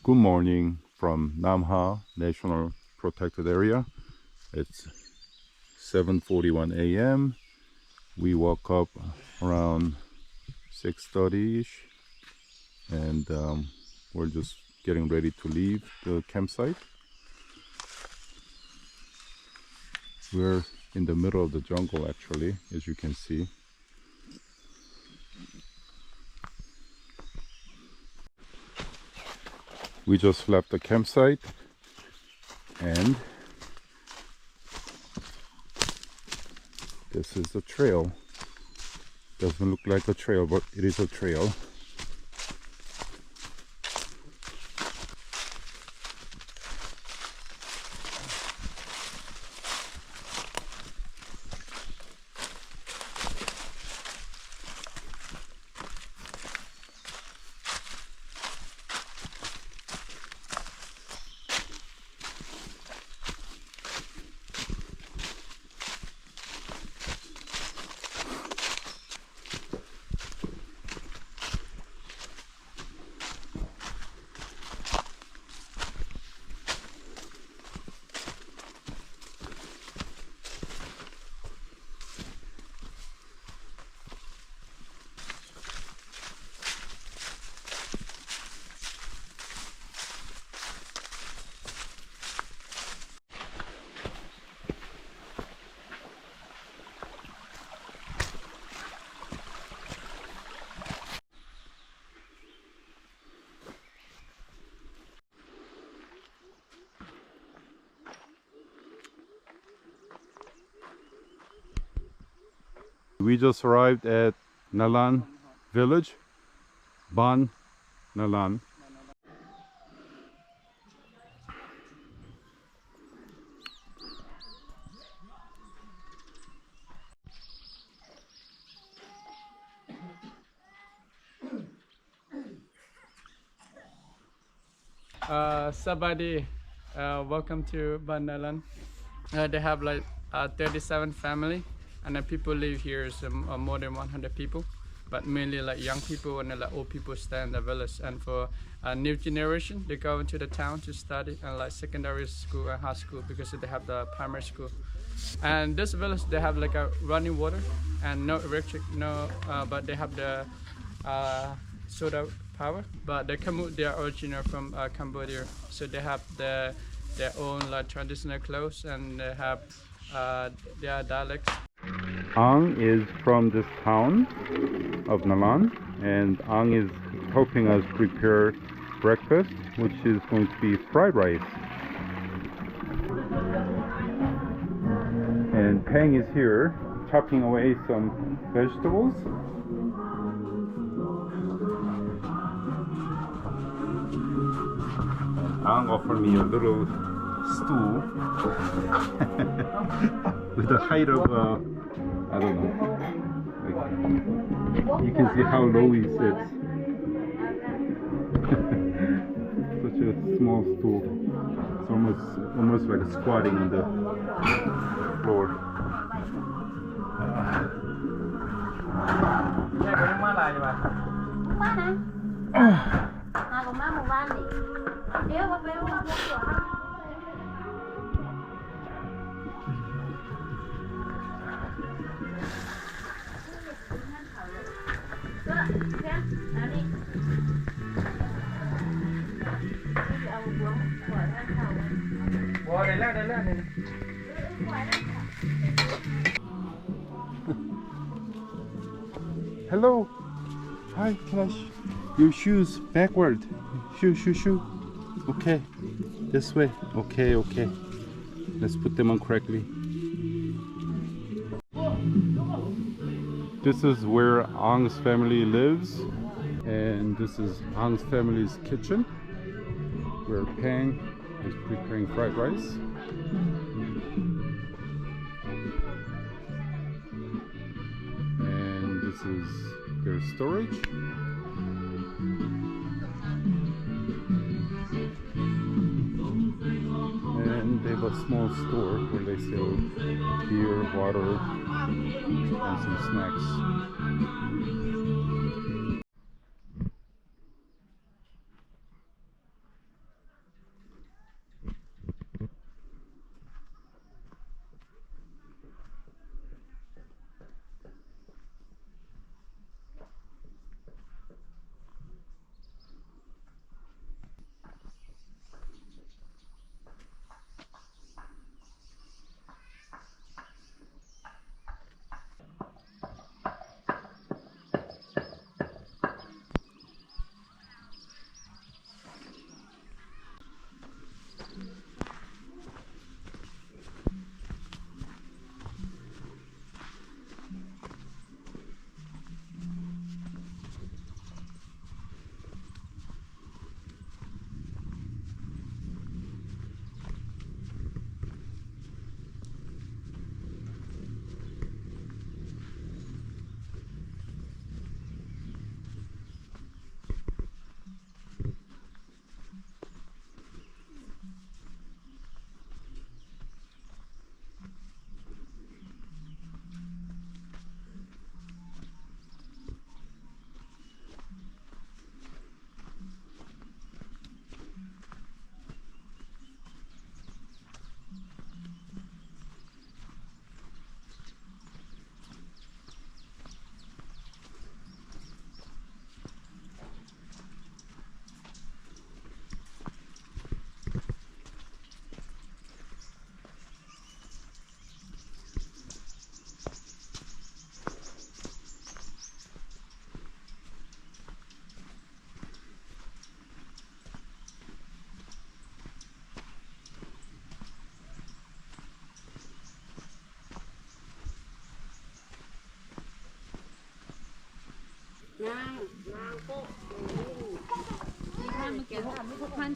Good morning from Namtha National Protected Area. It's 7:41 a.m. We woke up around 6:30ish, and we're just getting ready to leave the campsite. We're in the middle of the jungle, actually, as you can see. We just left the campsite, and this is the trail. Doesn't look like a trail, but it is a trail. We just arrived at Nalan village, Ban Nalan. Sabadi, welcome to Ban Nalan. They have like 37 family, and the people live here is more than 100 people, but mainly like young people and like old people stay in the village. And for new generation, they go into the town to study and like secondary school and high school because they have the primary school. And this village, they have like a running water and no electric, but they have the solar power. But they are original from Cambodia, so they have their own like traditional clothes, and they have their dialects. Ang is from this town of Nalan, and Ang is helping us prepare breakfast, which is going to be fried rice. And Peng is here chopping away some vegetables. And Ang offered me a little stool with a height of I don't know. Like, you can see how low he sits. Such a small stool. It's almost like squatting on the floor. Hello. Hi, can I your shoes backward. Shoe. Okay. This way. Okay. Let's put them on correctly. This is where Ang's family lives, and this is Ang's family's kitchen, where Peng is preparing fried rice. And this is their storage. And they have a small store where they sell beer, water, and some snacks.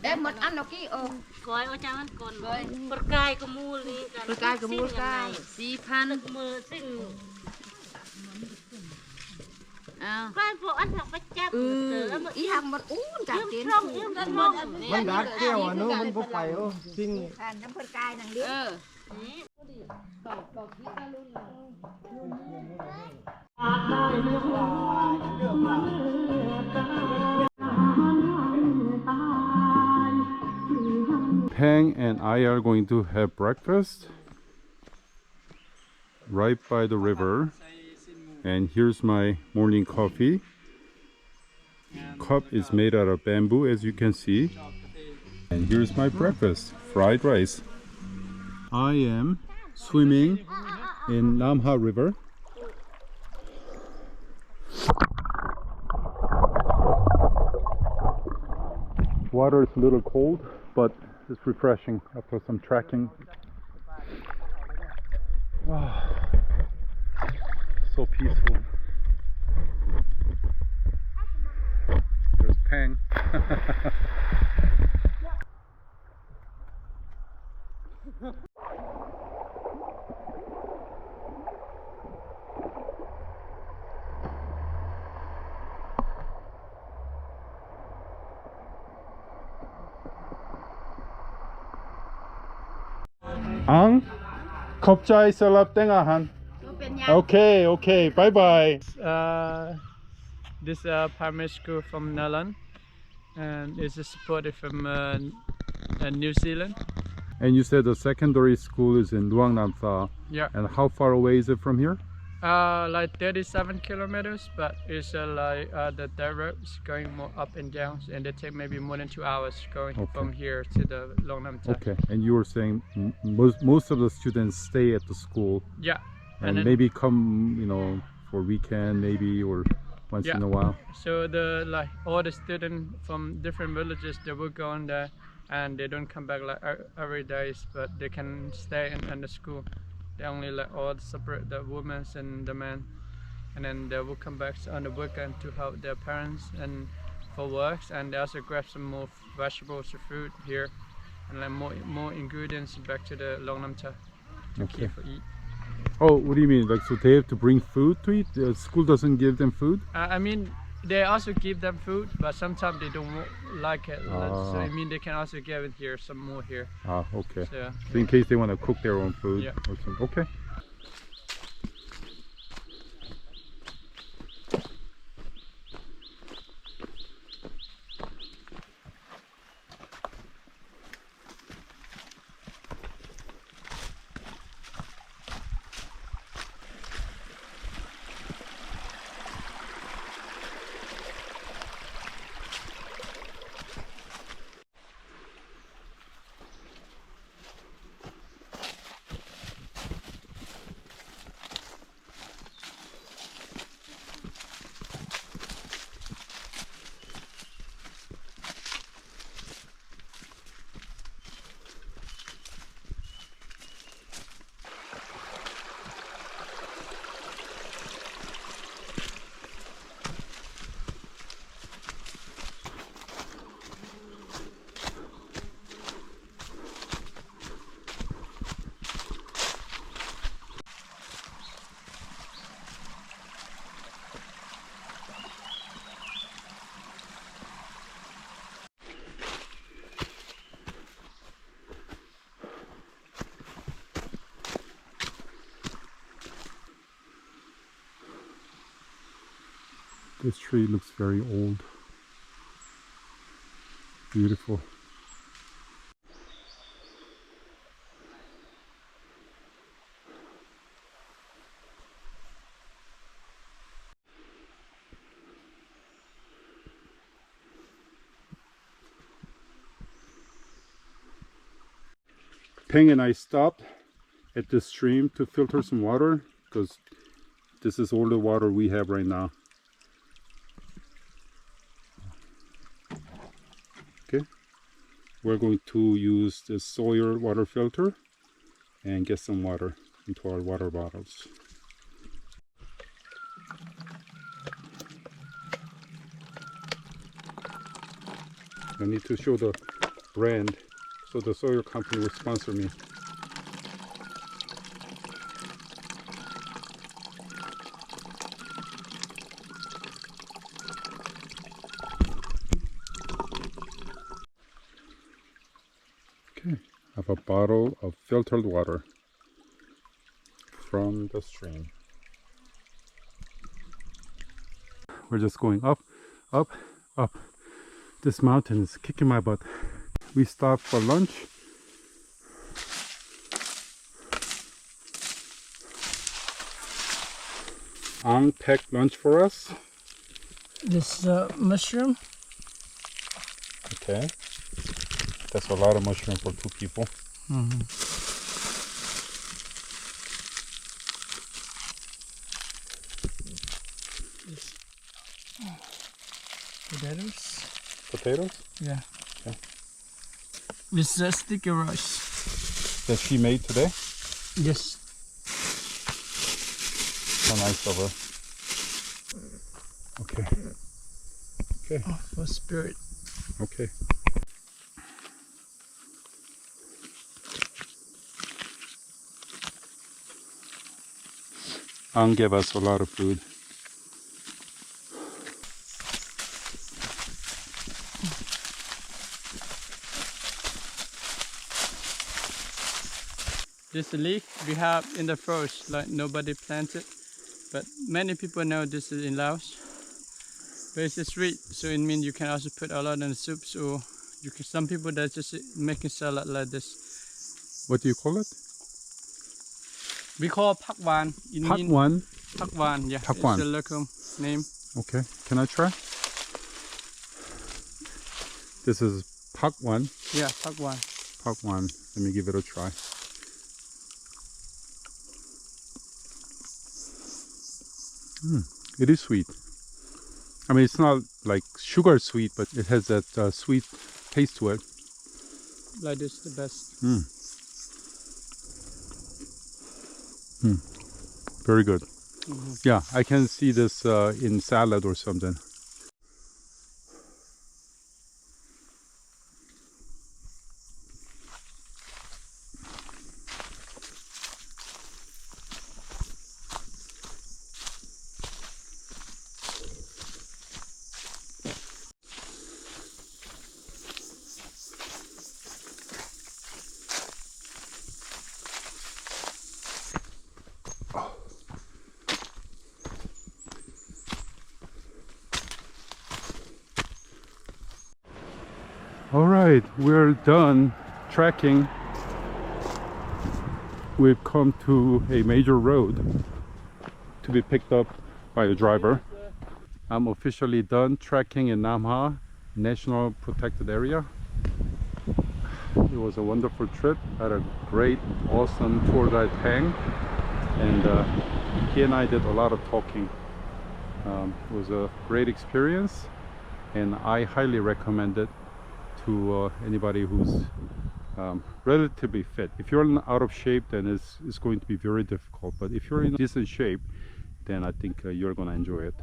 Em một ăn nó kì Gói ở trong ăn còn bật cay có mua đi cái mua cái xì phan mưa sinh à cái bộ ăn học bánh chắp ý hàng một uống chặt tiềnมันดัดแก้วอ่ะเนอะมันบ่ไปโอ้จริง น้ำเปิดกายนังเลี้ย Peng and I are going to have breakfast right by the river. And here's my morning coffee. Cup is made out of bamboo, as you can see. And here's my breakfast, fried rice. I am swimming in Namtha River. Water is a little cold, but it's refreshing after some trekking. Wow, so peaceful. There's Peng. Ang, kopjai salap tengahan. Okay, bye bye. This primary school from Nalan, and it's supported from New Zealand. And you said the secondary school is in Luang Namtha. Yeah. And how far away is it from here? Like 37 kilometers, but it's the dirt roads going more up and down, and they take maybe more than 2 hours going from here to the Luang Namtha. Okay, and you were saying most of the students stay at the school. Yeah. And maybe come, for weekend maybe, or once in a while. So all the students from different villages, they will go in there, and they don't come back every day, but they can stay in the school. They only all separate the women and the men, and then they will come back on the weekend to help their parents and for works, and they also grab some more vegetables or fruit here, and more ingredients back to the Luang Namtha to keep for eat. Oh, what do you mean? Like, so they have to bring food to eat? The school doesn't give them food? I mean, they also give them food, but sometimes they don't like it. So I mean, they can also give it here, some more here. Okay. So in case they want to cook their own food. Yeah. Or something. Okay. This tree looks very old. Beautiful. Peng and I stopped at this stream to filter some water because this is all the water we have right now. Okay, we're going to use this Sawyer water filter and get some water into our water bottles. I need to show the brand so the soil company will sponsor me. Okay, I have a bottle of filtered water from the stream. We're just going up, up, up. This mountain is kicking my butt. We stopped for lunch. Ang packed lunch for us. This mushroom. Okay. That's a lot of mushroom for 2 people. Potatoes. Potatoes? Yeah. Okay. This is sticky rice. That she made today? Yes. So nice of her. Okay. Okay. Oh, for spirit. Okay. Ang gave us a lot of food. This leek we have in the forest, like nobody planted, but many people know this is in Laos. But it's sweet, so it means you can also put a lot in the soups, or you can. Some people that just making salad like this. What do you call it? We call pakwan. Pakwan. Pakwan, yeah. Pakwan. It's a local name. Okay. Can I try? This is pakwan. Yeah, pakwan. Pakwan. Let me give it a try. It is sweet. I mean, it's not like sugar sweet, but it has that sweet taste to it. Like this, the best. Very good. Yeah, I can see this in salad or something. Alright, we're done trekking. We've come to a major road to be picked up by a driver. I'm officially done trekking in Namtha National Protected Area. It was a wonderful trip. I had a great, awesome tour guide Pang, and he and I did a lot of talking. It was a great experience, and I highly recommend it to anybody who's relatively fit. If you're out of shape, then it's going to be very difficult, but if you're in decent shape, then I think you're going to enjoy it.